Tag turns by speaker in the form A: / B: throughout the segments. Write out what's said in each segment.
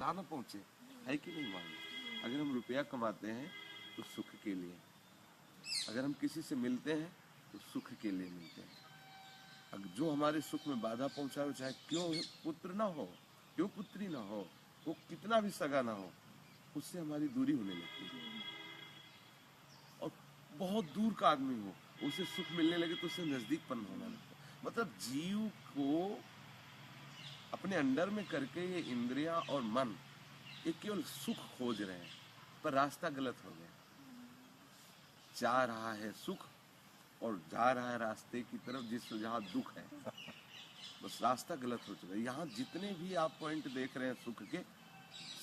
A: बाधा न पहुंचे, है कि नहीं मान? अगर हम रुपया कमाते हैं तो सुख के लिए, अगर हम किसी से मिलते हैं तो सुख के लिए मिलते हैं। अगर जो हमारे सुख में बाधा पहुंचाए, चाहे क्यों पुत्र ना हो, क्यों पुत्री ना हो, वो कितना भी सगा ना हो, उससे हमारी दूरी होने लगती है। और बहुत दूर का आदमी हो, उसे सुख मिलने लगे तो उससे नजदीकपन होना लगता है। मतलब जीव को अपने अंडर में करके ये इंद्रियां और मन ये केवल सुख खोज रहे हैं, पर रास्ता गलत हो गया। जा रहा है सुख और जा रहा है रास्ते की तरफ जहाँ दुख है। बस रास्ता गलत हो चुका है। यहाँ जितने भी आप पॉइंट देख रहे हैं सुख के,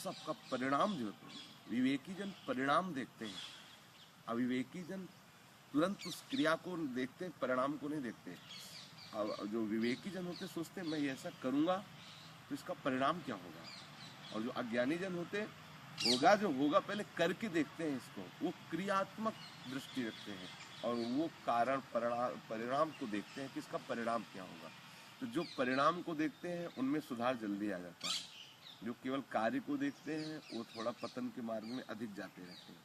A: सबका परिणाम जो होते हैं, विवेकी जन परिणाम देखते हैं, अविवेकी जन तुरंत उस क्रिया को देखते हैं, परिणाम को नहीं देखते। अब जो विवेकी जन होते सोचते हैं मैं ये ऐसा करूंगा तो इसका परिणाम क्या होगा, और जो अज्ञानी जन होते होगा जो होगा पहले करके देखते हैं इसको, वो क्रियात्मक दृष्टि रखते हैं और वो कारण परिणाम को देखते हैं कि इसका परिणाम क्या होगा। तो जो परिणाम को देखते हैं उनमें सुधार जल्दी आ जाता है, जो केवल कार्य को देखते हैं वो थोड़ा पतन के मार्ग में अधिक जाते रहते हैं।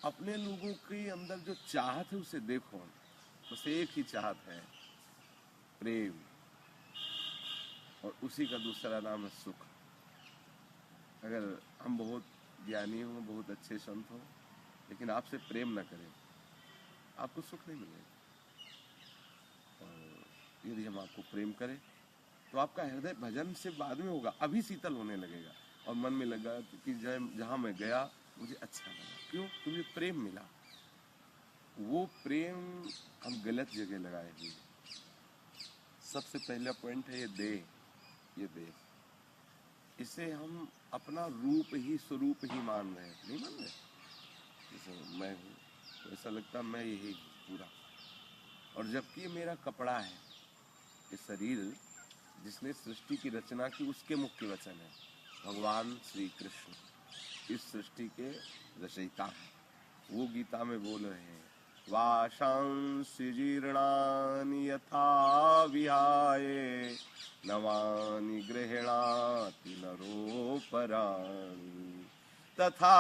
A: अपने लोगों के अंदर जो चाहत है उसे देखो, बस एक ही चाहत है, प्रेम, और उसी का दूसरा नाम है सुख। अगर हम बहुत ज्ञानी हों, बहुत अच्छे संत हों, लेकिन आपसे प्रेम न करें, आपको सुख नहीं मिलेगा। और यदि हम आपको प्रेम करें तो आपका हृदय भजन से बाद में होगा, अभी शीतल होने लगेगा और मन में लगा कि जहाँ मैं गया मुझे अच्छा लगा। क्यों? मुझे प्रेम मिला। वो प्रेम हम गलत जगह लगाए हुए। सबसे पहला पॉइंट है ये देह, ये देह, इसे हम अपना रूप ही स्वरूप ही मान रहे हैं, नहीं मान रहे? जैसे मैं हूँ तो ऐसा लगता मैं यही पूरा, और जबकि ये मेरा कपड़ा है। ये शरीर जिसने सृष्टि की रचना की उसके मुख्य वचन है, भगवान श्री कृष्ण इस सृष्टि के रचयिता हैं। वो गीता में बोल रहे हैं, वाशांसि जीर्णानि यथा विहाय नवानि गृह्णाति नरोपराणि तथा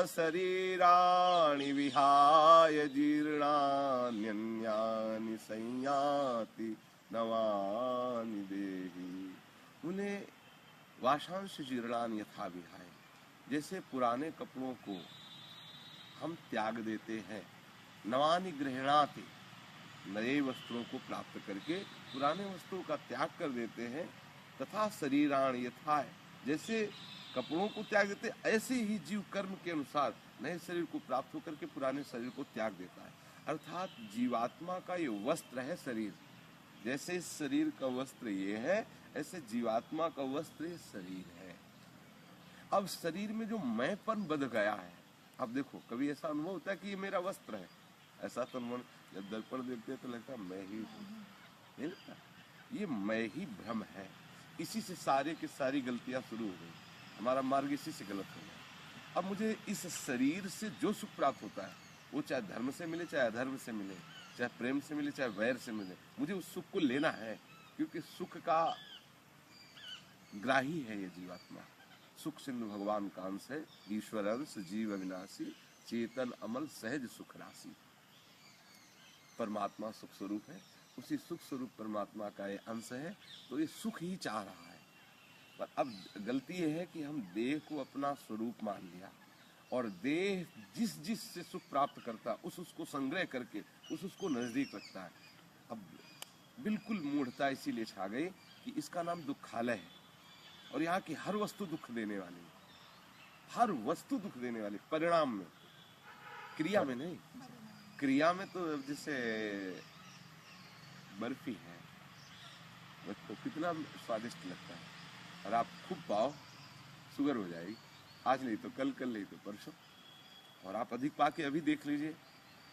A: शरीराणि विहाय जीर्णान्यन्यानि संयाति नवानि देहि। उन्हें वाशांश जीर्णानि यथा विहाय, जैसे पुराने कपड़ों को हम त्याग देते हैं, नवानि गृह्णाति, नए वस्त्रों को प्राप्त करके पुराने वस्त्रों का त्याग कर देते हैं, तथा शरीराणि यथा, जैसे कपड़ों को त्याग देते ऐसे ही जीव कर्म के अनुसार नए शरीर को प्राप्त होकर के पुराने शरीर को त्याग देता है। अर्थात जीवात्मा का ये वस्त्र है शरीर, जैसे इस शरीर का वस्त्र ये है, ऐसे जीवात्मा का वस्त्र ये शरीर है। अब शरीर में जो मैंपन बध गया है, अब देखो कभी ऐसा अनुभव होता है कि ये मेरा वस्त्र है, ऐसा तो अनुभव जब दर्पण देखते हैं तो लगता है मैं ही हूँ, नहीं लगता? ये मैं ही भ्रम है। इसी से सारे की सारी गलतियां शुरू हो गई, हमारा मार्ग इसी से गलत हो गया। अब मुझे इस शरीर से जो सुख प्राप्त होता है, वो चाहे धर्म से मिले चाहे अधर्म से मिले, चाहे प्रेम से मिले चाहे वैर से मिले, मुझे उस सुख को लेना है, क्योंकि सुख का ग्राही है ये जीवात्मा। सुख सिंधु भगवान का अंश है, ईश्वर अंश, जीव अविनाशी, चेतन अमल, सहज सुख राशि। परमात्मा सुख स्वरूप है, उसी सुख स्वरूप परमात्मा का ये अंश है, तो ये सुख ही चाह रहा है। पर अब गलती ये है कि हम देह को अपना स्वरूप मान लिया, और देह जिस जिस से सुख प्राप्त करता है उसको संग्रह करके उसको नजदीक रखता है। अब बिल्कुल मूढ़ता इसीलिए छा गई कि इसका नाम दुखालय है, और यहाँ की हर वस्तु दुख देने वाली है, हर वस्तु दुख देने वाली, परिणाम में, क्रिया में नहीं। क्रिया में तो जैसे बर्फी है, तो कितना स्वादिष्ट लगता है, और आप खूब पाओ शुगर हो जाएगी, आज नहीं तो कल, कल नहीं तो परसों, और आप अधिक पा के अभी देख लीजिए,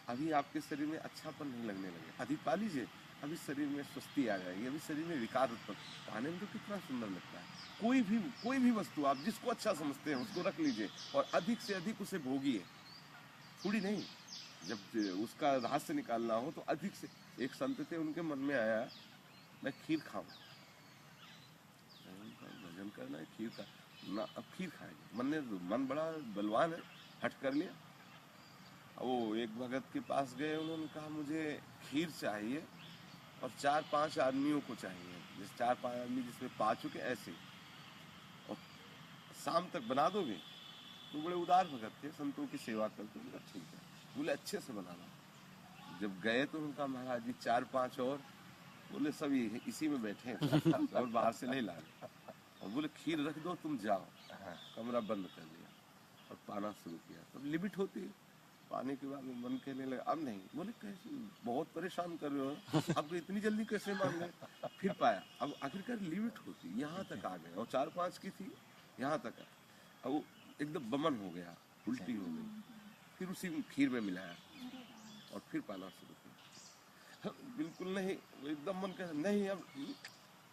A: अभी आपके शरीर में अच्छापन नहीं लगने लगे। अधिक पा लीजिए, अभी शरीर में सुस्ती आ जाएगी, अभी शरीर में विकार उत्पन्न, खाने में तो कितना सुंदर लगता है। कोई भी वस्तु आप जिसको अच्छा समझते हैं उसको रख लीजिए और अधिक से अधिक उसे भोगिए, थोड़ी नहीं। जब उसका रहस्य निकालना हो तो अधिक से। एक संत थे, उनके मन में आया मैं खीर खाऊं, भजन करना है खीर का, ना अब खीर खाएंगे। मन बड़ा बलवान है, हट कर लिया। वो एक भगत के पास गए, उन्होंने कहा मुझे खीर चाहिए और 4-5 आदमियों को चाहिए, जिस 4-5 आदमी जिसमें पा चुके ऐसे, और शाम तक बना दोगे? तो बड़े उदार भगत थे, संतों की सेवा करते। बोला ठीक है। बोले अच्छे से बनाना। जब गए तो उनका महाराज जी 4-5 और, बोले सब इसी में बैठे हैं और बाहर से नहीं ला रहे। और बोले खीर रख दो, तुम जाओ। कमरा बंद कर दिया और पाना शुरू किया। तब लिमिट होती है, पाने के बाद मन कहने लगा अब नहीं। बोले कैसे, बहुत परेशान कर रहे हो, अब इतनी जल्दी कैसे मान गए? फिर पाया, अब आखिरकार लिमिट होती, यहाँ तक आ गए। और 4-5 की थी, यहाँ तक। अब वो एकदम बमन हो गया, उल्टी हो गई। फिर उसी खीर में मिलाया और फिर पाना शुरू किया। बिल्कुल नहीं, एकदम मन कह नहीं, अब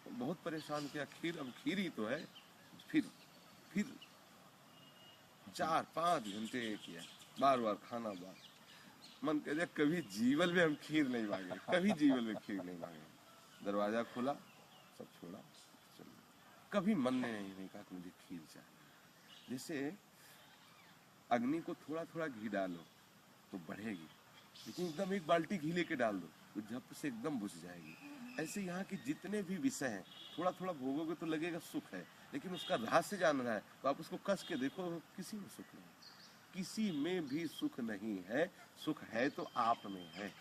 A: बहुत परेशान किया। खीर, अब खीर ही तो है। फिर 4-5 घंटे किया, बार बार खाना बार। मन कह दिया कभी जीवन में हम खीर नहीं मांगे, कभी जीवन में खीर नहीं मांगे। दरवाजा खोला, सब छोड़ा, चलो। कभी मन ने नहीं कहा कि मुझे खीर चाहिए। जैसे अग्नि को थोड़ा थोड़ा घी डालो तो बढ़ेगी, लेकिन एकदम एक बाल्टी घी लेके डाल दो तो झप से एकदम बुझ जाएगी। ऐसे यहाँ के जितने भी विषय हैं, थोड़ा थोड़ा भोगोगे तो लगेगा सुख है, लेकिन उसका रहस्य जानना है तो आप उसको कस के देखो, किसी में सुख नहीं, किसी में भी सुख नहीं है। सुख है तो आप में है,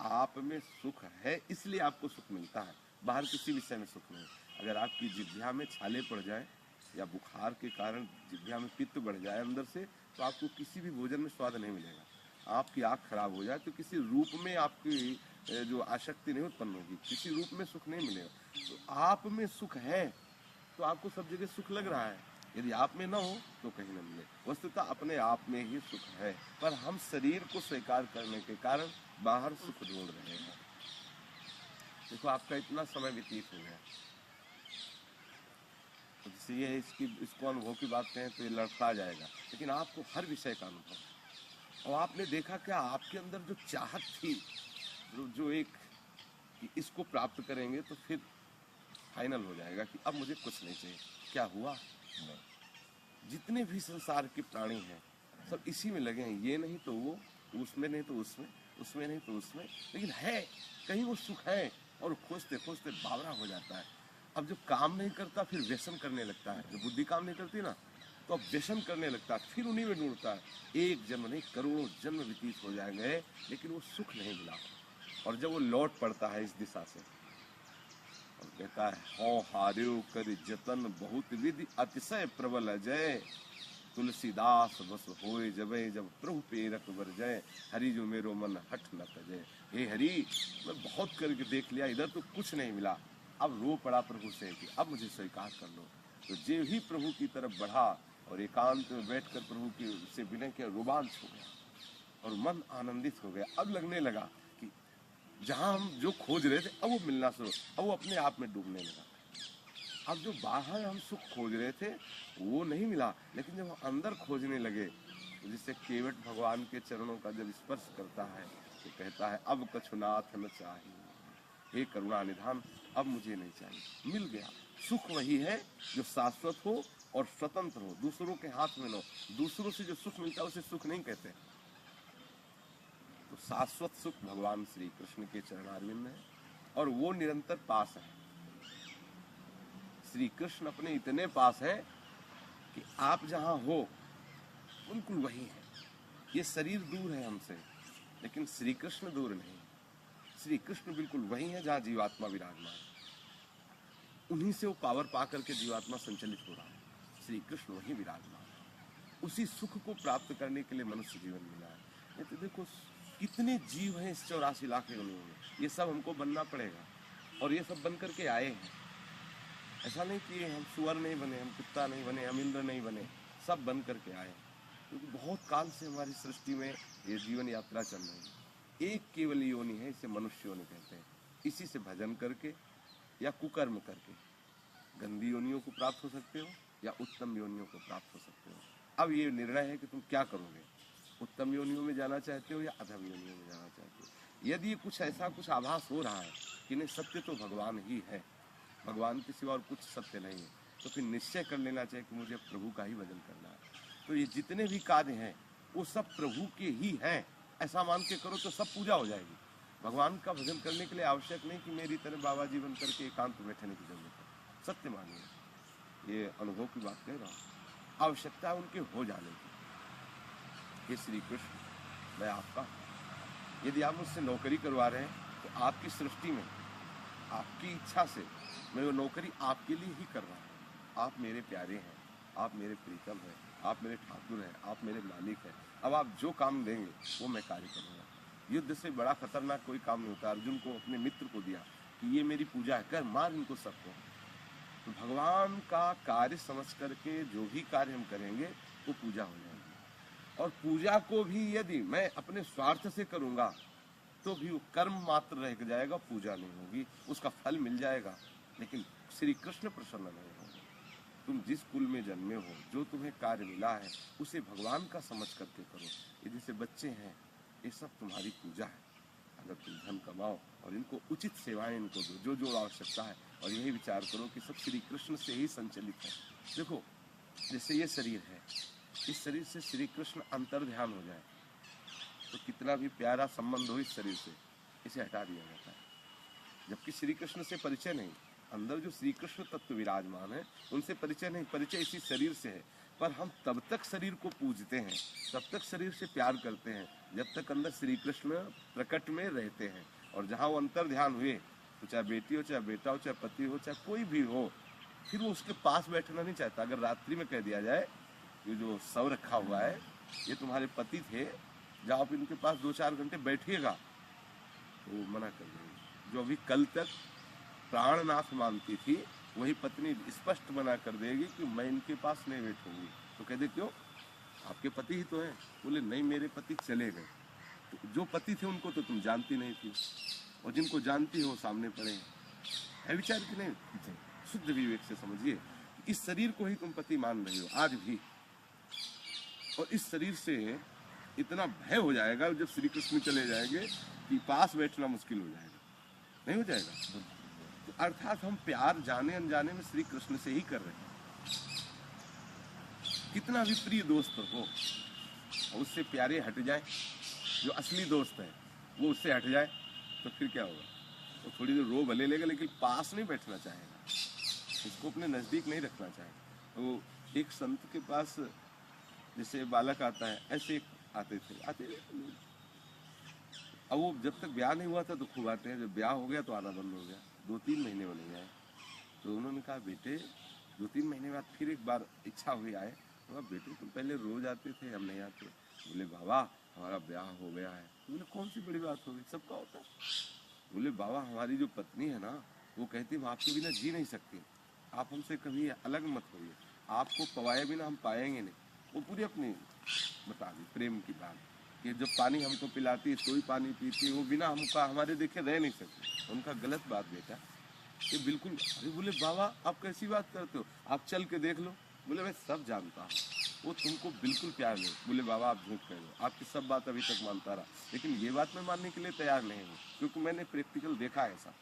A: आप में सुख है, इसलिए आपको सुख मिलता है। बाहर किसी विषय में सुख नहीं। अगर आपकी जिह्वा में छाले पड़ जाए या बुखार के कारण जिह्वा में पित्त बढ़ जाए अंदर से, तो आपको किसी भी भोजन में स्वाद नहीं मिलेगा। आपकी आँख खराब हो जाए तो किसी रूप में आपकी जो आसक्ति नहीं उत्पन्न होगी, किसी रूप में सुख नहीं मिलेगा। तो आप में सुख है तो आपको सब जगह सुख लग रहा है। यदि आप में ना हो तो कहीं न मिले। वस्तुतः अपने आप में ही सुख है, पर हम शरीर को स्वीकार करने के कारण बाहर सुख ढूंढ रहे हैं। देखो आपका इतना समय व्यतीत हो गया, तो जैसे ये इसको अनुभव की बात कहें तो ये लड़खड़ा जाएगा, लेकिन आपको हर विषय का अनुभव है। और आपने देखा क्या, आपके अंदर जो चाहत थी, जो एक कि इसको प्राप्त करेंगे तो फिर फाइनल हो जाएगा कि अब मुझे कुछ नहीं चाहिए। क्या हुआ? नहीं। जितने भी संसार के प्राणी हैं सब इसी में लगे हैं, ये नहीं तो वो, उसमें नहीं तो उसमें, उसमें नहीं तो उसमें, लेकिन है कहीं वो सुख है। और खोजते खोजते बावरा हो जाता है। अब जब काम नहीं करता फिर व्यसन करने लगता है। जब बुद्धि काम नहीं करती ना तो अब व्यसन करने लगता है, फिर उन्हीं में ढूंढता है। एक जन्म नहीं करोड़ों जन्म व्यतीत हो जाएंगे, लेकिन वो सुख नहीं मिला। और जब वो लौट पड़ता है इस दिशा से और कहता है हौ हार्यो कर जतन बहुत विधि अतिशय प्रबल अजय, तुलसीदास बस होए जबे जब प्रभु पेरक बर जय, हरि जो मेरो मन हठ न तजय। हे हरि, मैं बहुत करके देख लिया, इधर तो कुछ नहीं मिला। अब रो पड़ा प्रभु से कि अब मुझे स्वीकार कर लो। तो जे ही प्रभु की तरफ बढ़ा और एकांत में बैठकर प्रभु की से विनय किया, रोमांच हो गया और मन आनंदित हो गया। अब लगने लगा कि जहाँ हम जो खोज रहे थे अब वो मिलना शुरू, अब वो अपने आप में डूबने लगा। अब जो बाहर हम सुख खोज रहे थे वो नहीं मिला, लेकिन जब हम अंदर खोजने लगे तो जिससे केवट भगवान के चरणों का जब स्पर्श करता है तो कहता है अब कछुनाथ न चाहिए, हे करुणा निधान, अब मुझे नहीं चाहिए। मिल गया। सुख वही है जो शाश्वत हो और स्वतंत्र हो, दूसरों के हाथ में न हो। दूसरों से जो सुख मिलता है उसे सुख नहीं कहते। तो शाश्वत सुख भगवान श्री कृष्ण के चरणारविंद है और वो निरंतर पास है। श्री कृष्ण अपने इतने पास है कि आप जहां हो बिल्कुल वही है। ये शरीर दूर है हमसे, लेकिन श्री कृष्ण दूर नहीं। श्री कृष्ण बिल्कुल वही है जहां जीवात्मा विराजमान है। उन्हीं से वो पावर पा करके जीवात्मा संचलित हो रहा है। श्री कृष्ण वही विराजमान है। उसी सुख को प्राप्त करने के लिए मनुष्य जीवन मिला है। नहीं तो देखो कितने जीव हैं इस 84 लाख योनियों में, ये सब हमको बनना पड़ेगा और ये सब बन करके आए हैं। ऐसा नहीं कि हम सुअर नहीं बने, हम कुत्ता नहीं बने, हम इंद्र नहीं बने, सब बन करके आए। क्योंकि बहुत काल से हमारी सृष्टि में ये जीवन यात्रा चल रही है। एक केवल योनि है, इसे मनुष्य योनि कहते हैं। इसी से भजन करके या कुकर्म करके गंदी योनियों को प्राप्त हो सकते हो या उत्तम योनियों को प्राप्त हो सकते हो। अब ये निर्णय है कि तुम क्या करोगे, उत्तम योनियों में जाना चाहते हो या अधम योनियों में जाना चाहते हो। यदि कुछ ऐसा कुछ आभास हो रहा है कि नहीं सत्य तो भगवान ही है, भगवान के सिवा और कुछ सत्य नहीं है, तो फिर निश्चय कर लेना चाहिए कि मुझे प्रभु का ही भजन करना है। तो ये जितने भी कार्य हैं वो सब प्रभु के ही हैं, ऐसा मान के करो तो सब पूजा हो जाएगी। भगवान का भजन करने के लिए आवश्यक नहीं कि मेरी तरह बाबा जी बन करके एकांत बैठने की जरूरत है। सत्य मानिए, ये अनुभव की बात कह रहा हूँ, आवश्यकता उनके हो जाने की। हे श्री कृष्ण, मैं आपका, यदि आप मुझसे नौकरी करवा रहे हैं तो आपकी सृष्टि में आपकी इच्छा से मैं वो नौकरी आपके लिए ही कर रहा हूँ। आप मेरे प्यारे हैं, आप मेरे प्रीतम हैं, आप मेरे ठाकुर हैं, आप मेरे मालिक हैं। अब आप जो काम देंगे वो मैं कार्य करूँगा। युद्ध से बड़ा खतरनाक कोई काम नहीं होता। अर्जुन को अपने मित्र को दिया कि ये मेरी पूजा है, कर मार इनको सबको। तो भगवान का कार्य समझ करके जो भी कार्य हम करेंगे वो पूजा हो जाएगी। और पूजा को भी यदि मैं अपने स्वार्थ से करूँगा तो भी वो कर्म मात्र रह जाएगा, पूजा नहीं होगी, उसका फल मिल जाएगा लेकिन श्री कृष्ण प्रसन्न नहीं होंगे। तुम जिस कुल में जन्मे हो, जो तुम्हें कार्य मिला है उसे भगवान का समझ करके करो। ये जैसे बच्चे हैं, ये सब तुम्हारी पूजा है। अगर तुम धन कमाओ और इनको उचित सेवाएं इनको दो, जो जो आवश्यकता है, और यही विचार करो कि सब श्री कृष्ण से ही संचालित है। देखो, जैसे ये शरीर है, इस शरीर से श्री कृष्ण अंतर ध्यान हो जाए तो कितना भी प्यारा संबंध हो इस शरीर से, इसे हटा दिया जाता है। जबकि श्री कृष्ण से परिचय नहीं, अंदर जो श्री कृष्ण तत्व विराजमान है उनसे परिचय नहीं, परिचय इसी शरीर से है। पर हम तब तक शरीर को पूजते हैं, तब तक शरीर से प्यार करते हैं जब तक अंदर श्री कृष्ण प्रकट में रहते हैं। और जहाँ वो अंतर ध्यान हुए, तो चाहे बेटी हो, चाहे बेटा हो, चाहे पति हो, चाहे कोई भी हो, फिर वो उसके पास बैठना नहीं चाहता। अगर रात्रि में कह दिया जाए ये जो शव रखा हुआ है ये तुम्हारे पति थे, जब आप इनके पास 2-4 घंटे बैठिएगा, तो वो मना कर देगी। जो अभी कल तक प्राणनाथ मानती थी वही पत्नी स्पष्ट मना कर देगी कि मैं इनके पास नहीं बैठूंगी। तो कह दे क्यों, आपके पति ही तो हैं। बोले नहीं, मेरे पति चले गए। तो जो पति थे उनको तो तुम जानती नहीं थी, और जिनको जानती हो सामने पड़े हैं। है विचार कि नहीं? शुद्ध विवेक से समझिए, इस शरीर को ही तुम पति मान रही हो आज भी, और इस शरीर से इतना भय हो जाएगा जब श्री कृष्ण चले जाएंगे कि पास बैठना मुश्किल हो जाएगा। नहीं हो जाएगा? तो अर्थात हम प्यार जाने अनजाने में श्री कृष्ण से ही कर रहे हैं। कितना भी प्रिय दोस्त हो, उससे प्यारे हट जाए, जो असली दोस्त है वो उससे हट जाए, तो फिर क्या होगा? वो थोड़ी देर रो भले लेगा लेकिन पास नहीं बैठना चाहेगा, उसको अपने नजदीक नहीं रखना चाहेगा। तो एक संत के पास जैसे बालक आता है, ऐसे आते थे। अब वो जब तक ब्याह नहीं हुआ था तो खूब आते हैं, जब ब्याह हो गया तो आना बंद हो गया। 2-3 महीने वो नहीं आए। तो उन्होंने कहा, बेटे 2-3 महीने बाद फिर एक बार इच्छा हुई आए। तो बेटे तुम पहले रोज आते थे, हम नहीं आते। बोले बाबा हमारा ब्याह हो गया है। तो बोले कौन सी बड़ी बात हो गई, सबका होता है। बोले बाबा हमारी जो पत्नी है ना, वो कहती है हम आपके बिना जी नहीं सकती, आप हमसे कभी अलग मत होइए, आपको पवाए बिना हम पाएंगे नहीं। वो पूरी अपनी बता दी प्रेम की बात, कि जब पानी हमको पिलाती तो ही पानी पीती, वो बिना हमका हमारे देखे रह नहीं सकती। उनका गलत बात बेटा, ये बिल्कुल। अरे बोले बाबा आप कैसी बात करते हो, आप चल के देख लो। बोले मैं सब जानता हूँ, वो तुमको बिल्कुल प्यार नहीं। बोले बाबा आप झूठ कह रहे हो, आपकी सब बात अभी तक मानता रहा, लेकिन ये बात मैं मानने के लिए तैयार नहीं हूँ, क्योंकि मैंने प्रैक्टिकल देखा है ऐसा।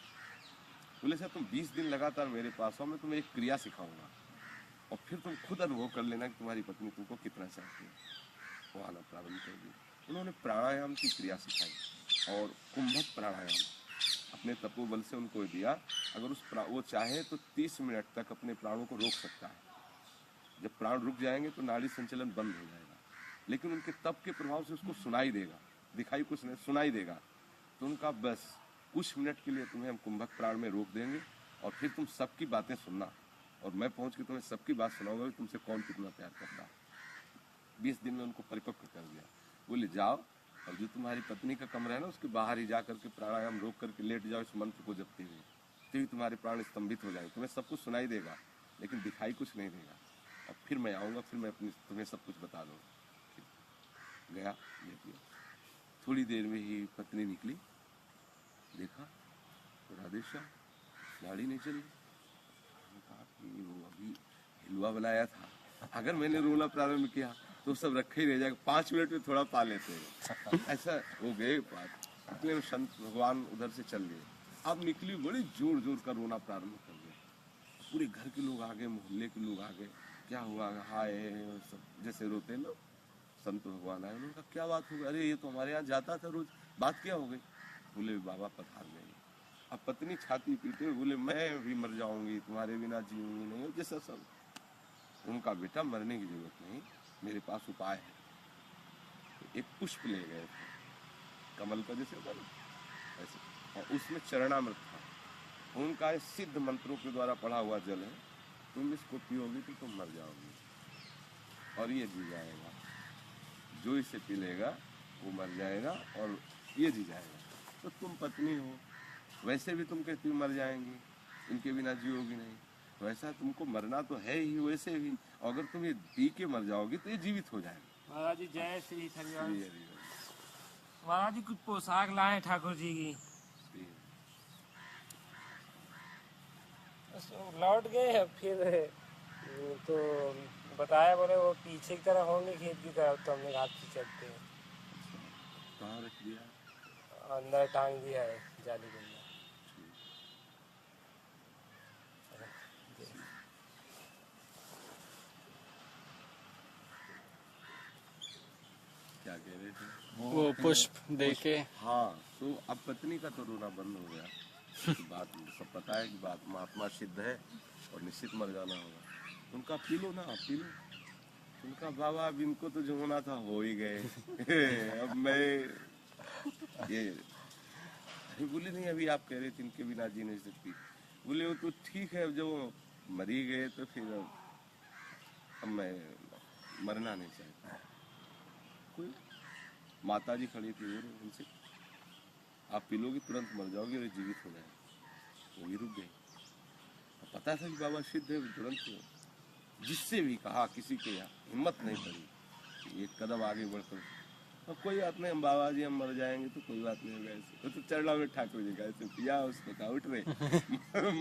A: बोले सर तुम 20 दिन लगातार मेरे पास आओ, मैं तुम्हें एक क्रिया सिखाऊंगा और फिर तुम खुद अनुभव कर लेना कि तुम्हारी पत्नी तुमको कितना चाहती है। वो आना प्रारंभ कर दी। उन्होंने प्राणायाम की क्रिया सिखाई और कुंभक प्राणायाम अपने तपोबल से उनको दिया। अगर वो चाहे तो 30 मिनट तक अपने प्राणों को रोक सकता है। जब प्राण रुक जाएंगे तो नाड़ी संचलन बंद हो जाएगा, लेकिन उनके तप के प्रभाव से उसको सुनाई देगा, दिखाई कुछ नहीं, सुनाई देगा। तो उनका बस कुछ मिनट के लिए तुम्हें हम कुंभक प्राण में रोक देंगे और फिर तुम सबकी बातें सुनना, और मैं पहुंच के तुम्हें सबकी बात सुनाऊंगा कि तुमसे कौन कितना प्यार करता है। 20 दिन में उनको परिपक्व कर दिया। बोले जाओ और जो तुम्हारी पत्नी का कमरा है ना, उसके बाहर ही जा करके प्राणायाम रोक करके लेट जाओ इस मंत्र को जपते हुए, तो ही तुम्हारे प्राण स्तंभित हो जाएंगे। तुम्हें सब कुछ सुनाई देगा लेकिन दिखाई कुछ नहीं देगा। और फिर मैं आऊँगा, फिर मैं तुम्हें सब कुछ बता दूँगा। गया लेट गया। थोड़ी देर में ही पत्नी निकली, देखा तो राधेश्याम गाड़ी नहीं चली। कहा कि वो अभी हिलवा बनाया था, अगर मैंने रोना प्रारंभ किया तो सब रखे ही रह जाएगा, 5 मिनट में थोड़ा पा लेते हैं। ऐसा हो गए बात। इतने संत भगवान उधर से चल गए। अब निकली, बड़ी जोर जोर का रोना प्रारंभ कर गए। पूरे घर के लोग आ गए, मोहल्ले के लोग आ गए, क्या हुआ, हाय सब जैसे रोते हैं लोग, संत भगवान आए, उन्होंने कहा क्या बात हो गई, अरे ये तो हमारे यहाँ जाता था रोज, बात क्या हो गई? बोले बाबा पधार गए। अब पत्नी छाती पीटे हुए बोले मैं भी मर जाऊंगी, तुम्हारे बिना जीऊंगी नहीं, जैसा सब। उनका बेटा मरने की जरूरत नहीं, मेरे पास उपाय है। तो एक पुष्प ले गए थे, कमल का जैसे होता ना ऐसे, और उसमें चरणामृत था। उनका सिद्ध मंत्रों के द्वारा पढ़ा हुआ जल है, तुम इसको पियोगी तो तुम मर जाओगी और ये जी जाएगा। जो इसे पी लेगा वो मर जाएगा और ये जी जाएगा। तो तुम पत्नी हो, वैसे भी तुम कहती हो मर जाएंगी, इनके बिना जियोगी नहीं, वैसा तुमको मरना तो है ही वैसे भी, अगर तुम ये पी के मर जाओगी तो ये जीवित हो जाएगी।
B: महाराज जी जय श्री हरिराम। महाराज जी कुछ पोशाक लाए ठाकुर जी की, लौट गए। फिर तो बताया, बोले वो पीछे की तरफ होंगे खेत की तरफ, तो हमने घाट से चलते हैं।
A: कहाँ रख दिया?
B: अंदर टांग दिया है जाली के अंदर।
A: क्या कह रहे थे?
C: वो पुष्प देके।
A: हाँ, तो अब पत्नी का तो रोना बंद हो गया। बात सब पता है कि बात महात्मा सिद्ध है और निश्चित मर जाना होगा। उनका पी लो ना, पी लो। उनका बाबा अब इनको तो जो होना था हो ही गए। अब मैं ये अरे बोले नहीं, अभी आप कह रहे थे इनके बिना जी नहीं सकती। बोले वो तो ठीक है, जो मर ही गए तो फिर अब मैं मरना नहीं चाहता। कोई माता जी खड़ी थी, उनसे आप पी लोगे तुरंत मर जाओगे और जीवित हो जाए। वो भी रुक गए। पता था कि बाबा सिद्ध है, तुरंत जिससे भी कहा, किसी के यहाँ हिम्मत नहीं पड़ी एक कदम आगे बढ़कर, अब कोई बात नहीं, हम बाबा जी हम मर जाएंगे तो कोई बात नहीं होगा। ऐसे तो चढ़ा में ठाकुर जी का ऐसे पिया, उसको कहा उठ रहे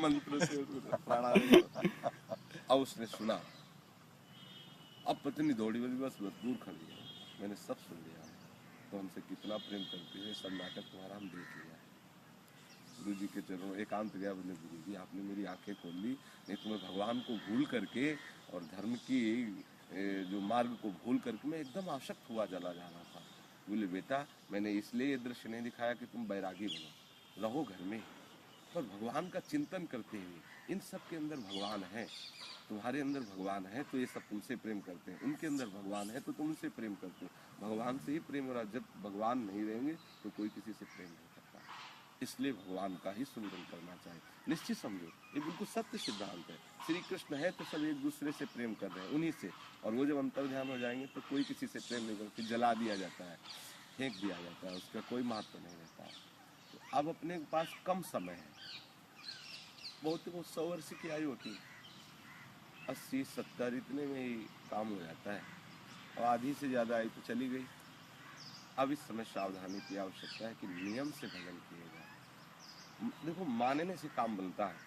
A: मंत्र से प्राणायाम। अब उसने सुना, अब पत्नी दौड़ी वाली बस दूर खड़ी है, मैंने सब सुन लिया, तो हमसे कितना प्रेम करती है, सब नाटक तुम्हारा हम देख लिया। गुरु जी के चरणों एकांत गया, बोले गुरु जी आपने मेरी आंखें खोल ली, नहीं तो मैं भगवान को भूल करके और धर्म की जो मार्ग को भूल करके मैं एकदम आसक्त हुआ चला जा रहा था। बोले बेटा मैंने इसलिए ये दृश्य नहीं दिखाया कि तुम बैरागी बनो, रहो घर में, पर भगवान का चिंतन करते हुए, इन सब के अंदर भगवान है, तुम्हारे अंदर भगवान है तो ये सब तुमसे प्रेम करते हैं, उनके अंदर भगवान है तो तुमसे प्रेम करते हो। भगवान से ही प्रेम हो रहा, जब भगवान नहीं रहेंगे तो कोई किसी से प्रेम नहीं करता। इसलिए भगवान का ही सुमिरन करना चाहिए। निश्चित समझो, ये बिल्कुल सत्य सिद्धांत है। श्री कृष्ण है तो सब एक दूसरे से प्रेम कर रहे हैं, उन्हीं से, और वो जब अंतर ध्यान हो जाएंगे तो कोई किसी से प्रेम नहीं करते, जला दिया जाता है, फेंक दिया जाता है, उसका कोई महत्व नहीं रहता है। तो अब अपने पास कम समय है, बहुत 100 वर्ष की आयु होती है, 80-70 इतने में ही काम हो जाता है, और आधी से ज़्यादा आयु तो चली गई। अब इस समय सावधानी की आवश्यकता है कि नियम से भजन किए जाए। देखो मानने से काम बनता है,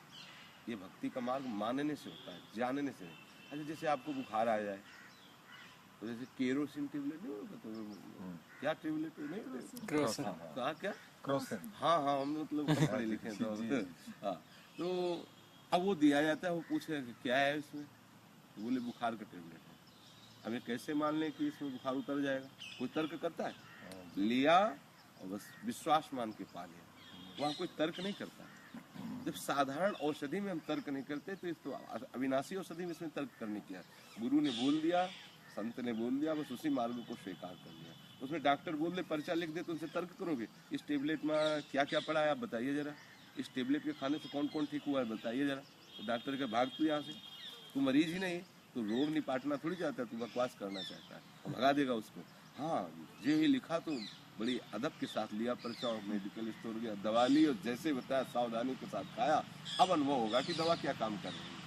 A: ये भक्ति का मार्ग मानने से होता है, जानने से नहीं। अच्छा जैसे आपको बुखार आ जाए तो जैसे केरोसिन टेबलेट नहीं होता, तो क्या टेबलेट नहीं, कहा क्या क्रोसिन, हाँ हम मतलब पढ़े लिखे तो हाँ, तो अब वो दिया जाता है, वो पूछे कि क्या है इसमें, तो बोले बुखार का टेबलेट है। हमें कैसे मान लें कि इसमें बुखार उतर जाएगा? कोई तर्क करता है? लिया और बस विश्वास मान के पा लिया, वहाँ कोई तर्क नहीं करता। जब साधारण औषधि में हम तर्क नहीं करते तो इस तो अविनाशी औषधि में इसमें तर्क करने की है। गुरु ने बोल दिया, संत ने बोल दिया, बस उसी मार्ग को स्वीकार कर लिया। उसमें डॉक्टर बोल दे, पर्चा लिख दे, तो उनसे तर्क करोगे इस टेबलेट में क्या क्या पड़ा है आप बताइए जरा, इस टेबलेट के खाने से कौन कौन ठीक हुआ है बताइए जरा। तो डॉक्टर के भाग तू यहाँ से, तू मरीज ही नहीं, तो रोग निपाटना थोड़ी चाहता है, तू बकवास करना चाहता है, तो भगा देगा उसको। हाँ जो ही लिखा तो बड़ी अदब के साथ लिया पर्चा और मेडिकल स्टोर गया, दवा ली और जैसे बताया सावधानी के साथ खाया, अब अनुभव होगा कि दवा क्या काम कर रही है।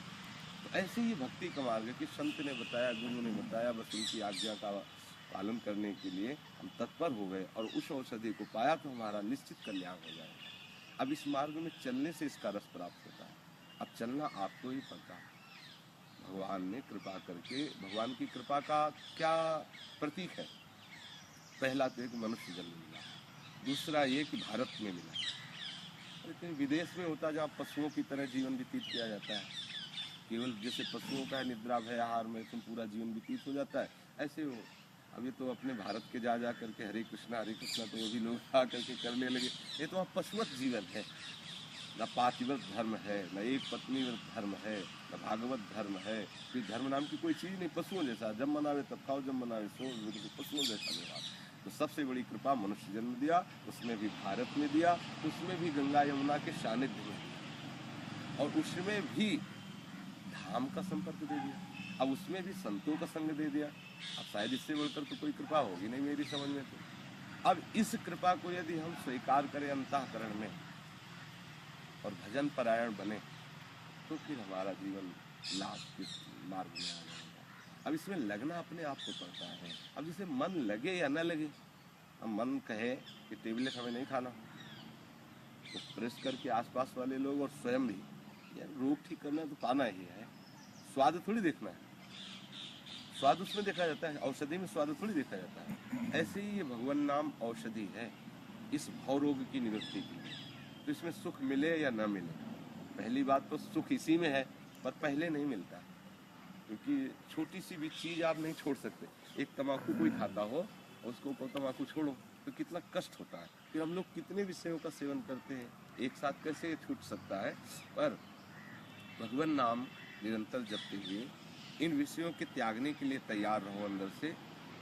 A: तो ऐसे ही भक्ति का मार्ग है कि संत ने बताया, गुरु ने बताया, बस उनकी आज्ञा का पालन करने के लिए हम तत्पर हो गए और उस औषधि को पाया तो हमारा निश्चित कल्याण हो जाएगा। अब इस मार्ग में चलने से इसका रस प्राप्त होता है, अब चलना आपको ही पड़ता है। भगवान ने कृपा करके, भगवान की कृपा का क्या प्रतीक है? पहला तो एक मनुष्य जन्म मिला, दूसरा ये कि भारत में मिला। लेकिन विदेश में होता जहाँ पशुओं की तरह जीवन व्यतीत किया जाता है, केवल जैसे पशुओं का है निद्रा भय आहार में तुम पूरा जीवन व्यतीत हो जाता है, ऐसे हो अभी तो अपने भारत के जा करके हरे कृष्णा तो वो भी लोग आ करके करने लगे। ये तो अब पशुवत जीवन है, न पातिव्रत धर्म है, न एक पत्नी व्रत धर्म है, न भागवत धर्म है, कोई धर्म नाम की कोई चीज़ नहीं। पशुओं जैसा, जब मनावे तब खाओ, जब मनावे सो, पशुओं जैसा व्यवहार। तो सबसे बड़ी कृपा मनुष्य जन्म दिया, उसमें भी भारत में दिया, उसमें भी गंगा यमुना के सानिध्य में दिया, और उसमें भी धाम का संपर्क दे दिया, अब उसमें भी संतों का संग दे दिया। अब शायद इससे बढ़कर तो कोई कृपा होगी नहीं मेरी समझ में। तो अब इस कृपा को यदि हम स्वीकार करें अंतःकरण में और भजन परायण बने, तो फिर हमारा जीवन लाभ के मार्ग में आ जाएगा। अब इसमें लगना अपने आप को पड़ता है। अब जैसे मन लगे या न लगे, अब मन कहे कि टेबलेट हमें नहीं खाना, तो प्रेस करके आसपास वाले लोग और स्वयं भी, यार रोग ठीक करना तो पाना ही है, स्वाद थोड़ी देखना है। स्वाद उसमें देखा जाता है, औषधि में स्वाद थोड़ी देखा जाता है। ऐसे ही ये भगवान नाम औषधि है इस भव रोग की निवृत्ति की। तो इसमें सुख मिले या न मिले, पहली बात तो सुख इसी में है, पर पहले नहीं मिलता, क्योंकि छोटी सी भी चीज़ आप नहीं छोड़ सकते। एक तम्बाकू कोई खाता हो, उसको तम्बाकू छोड़ो तो कितना कष्ट होता है। फिर हम लोग कितने विषयों का सेवन करते हैं, एक साथ कैसे छूट सकता है। पर भगवान नाम निरंतर जपते हुए इन विषयों के त्यागने के लिए तैयार रहो अंदर से,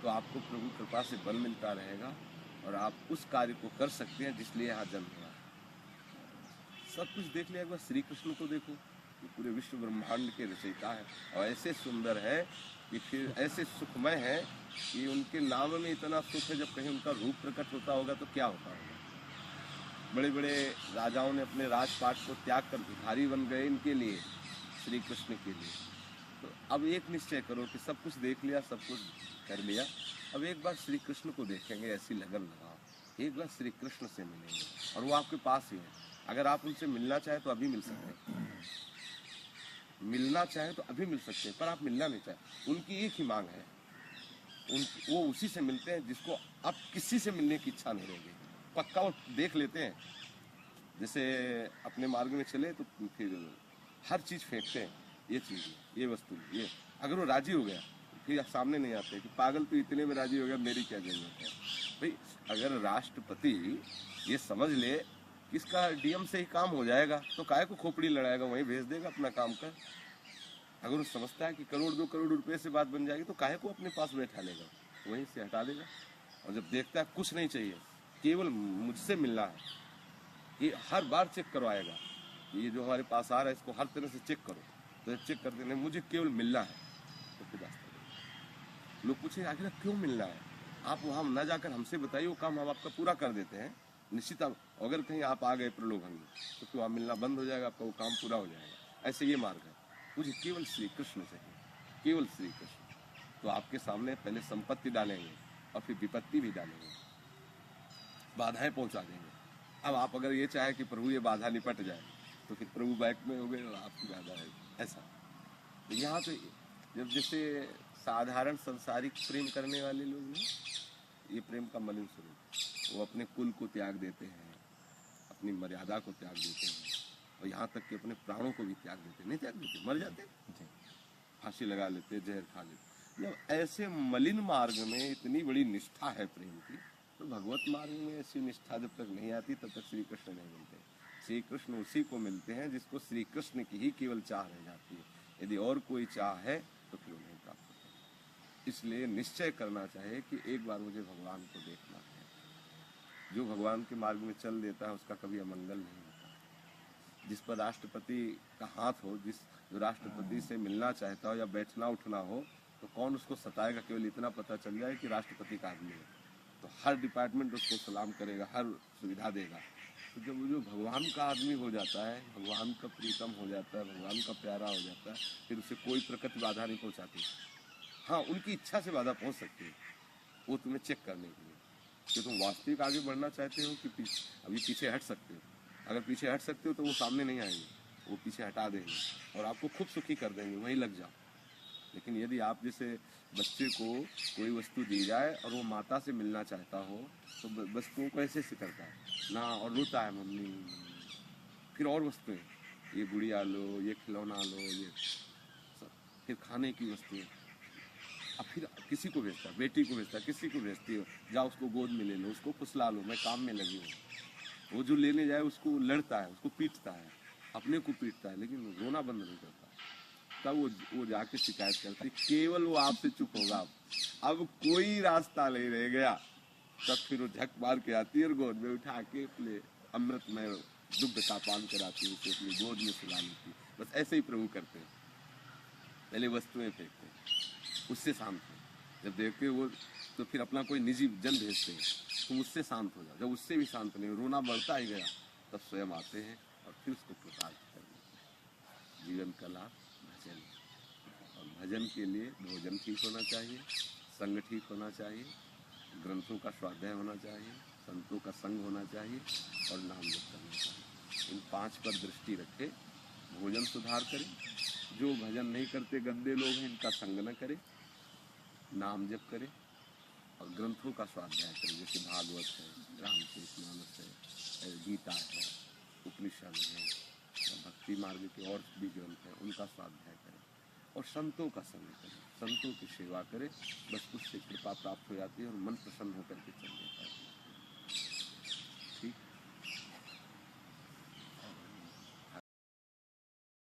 A: तो आपको प्रभु कृपा से बल मिलता रहेगा और आप उस कार्य को कर सकते हैं जिसलिए यहाँ जन्म हुआ। सब कुछ देख लिया, एक बार श्री कृष्ण को देखो, ये पूरे विश्व ब्रह्मांड के रचयिता है और ऐसे सुंदर है कि फिर ऐसे सुखमय है कि उनके नाम में इतना सुख है। जब कहीं उनका रूप प्रकट होता होगा तो क्या होता होगा। बड़े बड़े राजाओं ने अपने राजपाट को त्याग कर भिखारी बन गए इनके लिए, श्री कृष्ण के लिए। तो अब एक निश्चय करो कि सब कुछ देख लिया, सब कुछ कर लिया, अब एक बार श्री कृष्ण को देखेंगे, ऐसी लगन लगाओ, एक बार श्री कृष्ण से मिलेंगे और वो आपके पास ही है। अगर आप उनसे मिलना चाहें तो अभी मिल सकते हैं, मिलना चाहें तो अभी मिल सकते हैं, पर आप मिलना नहीं चाहें। उनकी एक ही मांग है, वो उसी से मिलते हैं जिसको आप किसी से मिलने की इच्छा नहीं रहेगी। पक्का वो देख लेते हैं, जैसे अपने मार्ग में चले तो फिर हर चीज़ फेंकते हैं, ये चीज़ ये वस्तु ये, अगर वो राजी हो गया फिर सामने नहीं आते कि पागल तो इतने में राजी हो गया, मेरी क्या जरूरत है। भाई अगर राष्ट्रपति ये समझ ले कि इसका डीएम से ही काम हो जाएगा तो काहे को खोपड़ी लड़ाएगा, वहीं भेज देगा अपना काम कर। अगर वो समझता है कि करोड़ 2 करोड़ रुपए से बात बन जाएगी तो काहे को अपने पास बैठा लेगा, वहीं से हटा देगा। और जब देखता है कुछ नहीं चाहिए, केवल मुझसे मिलना है, ये हर बार चेक करवाएगा, ये जो हमारे पास आ रहा है इसको हर तरह से चेक करो, तो चेक करते नहीं, मुझे केवल मिलना है, तो फिर रास्ता देगा। लोग पूछे आखिर क्यों मिलना है, आप वहाँ न जाकर हमसे बताइए, वो काम हम आपका पूरा कर देते हैं निश्चित। अगर कहीं आप आ गए प्रलोभन में तो फिर वहाँ मिलना बंद हो जाएगा, आपका वो काम पूरा हो जाएगा। ऐसे ये मार्ग है, मुझे केवल श्री कृष्ण चाहिए, केवल श्री कृष्ण। तो आपके सामने पहले संपत्ति डालेंगे और फिर विपत्ति भी डालेंगे, बाधाएं पहुंचा देंगे। अब आप अगर ये चाहे कि प्रभु ये बाधा निपट जाए तो फिर प्रभु बैक में हो गए और आपकी बाधा है, ऐसा। तो यहाँ पे जब जैसे साधारण संसारिक प्रेम करने वाले लोग हैं, ये प्रेम का मलिन स्वरूप, वो अपने कुल को त्याग देते हैं, अपनी मर्यादा को त्याग देते हैं और यहाँ तक कि अपने प्राणों को भी त्याग देते, नहीं त्याग देते, मर जाते, फांसी लगा लेते, जहर खा लेते। जब ऐसे मलिन मार्ग में इतनी बड़ी निष्ठा है प्रेम की, तो भगवत मार्ग में ऐसी निष्ठा जब तक नहीं आती तब तक श्री कृष्ण नहीं मिलते। श्री कृष्ण उसी को मिलते हैं जिसको श्री कृष्ण की ही केवल चाह रह जाती है, यदि और कोई चाह है तो फिर वो नहीं प्राप्त होता। इसलिए निश्चय करना चाहिए कि एक बार मुझे भगवान को देखना है। जो भगवान के मार्ग में चल देता है उसका कभी अमंगल नहीं होता। जिस पर राष्ट्रपति का हाथ हो, जो राष्ट्रपति से मिलना चाहता हो या बैठना उठना हो, तो कौन उसको सताएगा, केवल इतना पता चल जाए कि राष्ट्रपति का आदमी है तो हर डिपार्टमेंट उसको सलाम करेगा, हर सुविधा देगा। तो जब वो जो भगवान का आदमी हो जाता है, भगवान का प्रीतम हो जाता है, भगवान का प्यारा हो जाता है, फिर उसे कोई प्रकृति बाधा नहीं पहुंचाती। हाँ, उनकी इच्छा से बाधा पहुंच सकती है, वो तुम्हें चेक करने के लिए कि तुम वास्तविक आगे बढ़ना चाहते हो कि अभी पीछे हट सकते हो। अगर पीछे हट सकते हो तो वो सामने नहीं आएंगे, वो पीछे हटा देंगे और आपको खूब सुखी कर देंगे, वहीं लग जाओ। लेकिन यदि आप जैसे बच्चे को कोई वस्तु दी जाए और वो माता से मिलना चाहता हो तो वस्तुओं को ऐसे से करता है ना, और रोता है मम्मी, फिर और वस्तुएं, ये गुड़िया लो, ये खिलौना लो, ये फिर खाने की वस्तुएं, अब फिर किसी को भेजता है, बेटी को भेजता है, किसी को भेजती हो, जाओ उसको गोद में ले लो, उसको फुसला लो, मैं काम में लगी हूँ। वो जो लेने जाए उसको लड़ता है, उसको पीटता है, अपने को पीटता है, लेकिन रोना बंद नहीं करता। तब वो जाके शिकायत करती, केवल वो आपसे चुप होगा, अब कोई रास्ता नहीं रह गया। तब फिर वो झक मार के आती है और गोद में उठा के अपने अमृतमय दुग्ध का पान कराती है, उसे अपनी गोद में सुला लेती। बस ऐसे ही प्रभु करते हैं, पहले वस्तुएं फेंकते हैं, उससे शांत हो। जब देखते वो तो फिर अपना कोई निजी जन भेजते हैं, तुम उससे शांत हो जाओ। जब उससे भी शांत नहीं, रोना बढ़ता ही गया, तब स्वयं आते हैं और फिर उसको प्रकाश कर देते हैं। जीवन का लाभ भजन, और भजन के लिए भोजन ठीक होना चाहिए, संग ठीक होना चाहिए, ग्रंथों का स्वाध्याय होना चाहिए, संतों का संग होना चाहिए और नाम जप करना चाहिए। इन 5 पर दृष्टि रखे, भोजन सुधार करें, जो भजन नहीं करते गंदे लोग हैं इनका संग न करें, नाम जप करें और ग्रंथों का स्वाध्याय करें, जैसे भागवत है, रामचरितमानस है, गीता है, उपनिषद है, भक्ति मार्ग के और भी ग्रंथ हैं, उनका स्वाध्याय करें और संतों का संग करें, संतों की सेवा करें। बस उससे कृपा प्राप्त हो जाती है और मन प्रसन्न होकर के चल जाता है।